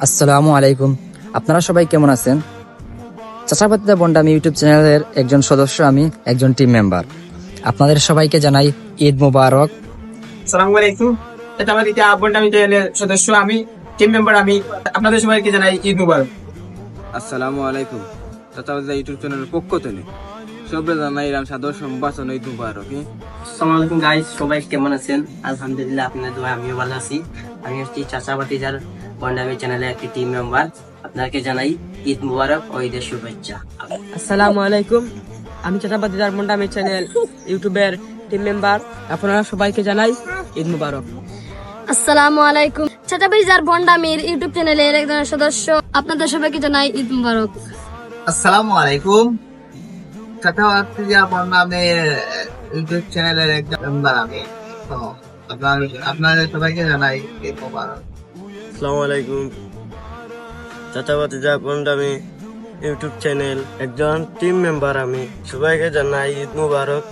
আসসালামু আলাইকুম। আপনারা সবাই কেমন আছেন? চাচাপাতিদা বন্ডামি ইউটিউব চ্যানেলের একজন সদস্য, আমি একজন টিম মেম্বার। আপনাদের সবাইকে জানাই ঈদ মোবারক। সালামু আলাইকুম। এটা আমার দ্বিতীয় বন্ডামি চ্যানেলের সদস্য, আমি টিম মেম্বার। আমি আপনাদের সবাইকে জানাই ঈদ মুবারক। আসসালামু আলাইকুম। চাচাবাজা ইউটিউব চ্যানেলের পক্ষ থেকে সবাই জানাই রাম সাদর সম্ভাষণ ঈদ মুবারক। আসসালামু আলাইকুম গাইস, সবাই কেমন আছেন? আলহামদুলিল্লাহ, আপনাদের দোয়া আমিও ভালো আছি। আমি হচ্ছি চাচা ভাতিজার বন্ডামি চ্যানেলের একটি টিম মেম্বার। আপনাকে জানাই ঈদ মুবারক ও ঈদের শুভেচ্ছা। আসসালামু আলাইকুম। আমি চাচাপাতিদার বন্ডামি চ্যানেল ইউটিউবের টিম মেম্বার। আপনারা সবাইকে জানাই ঈদ মুবারক। আসসালামু আলাইকুম। চাচাবাইজার বন্ডামির ইউটিউব চ্যানেলের একজন সদস্য, আপনাদের সবাইকে জানাই ঈদ মুবারক। আসসালামু আলাইকুম। চাচাবাতিজা বন্ডামির ইউটিউব চ্যানেলের একজন মেম্বার আমি। তো আপনাদের সবাইকে জানাই ঈদ মোবারক। আসসালামু আলাইকুম। চাচাবাতিজা বন্ডামি ইউটিউব চ্যানেল একজন টিম মেম্বার আমি। সবাইকে জানাই ঈদ মুবারক।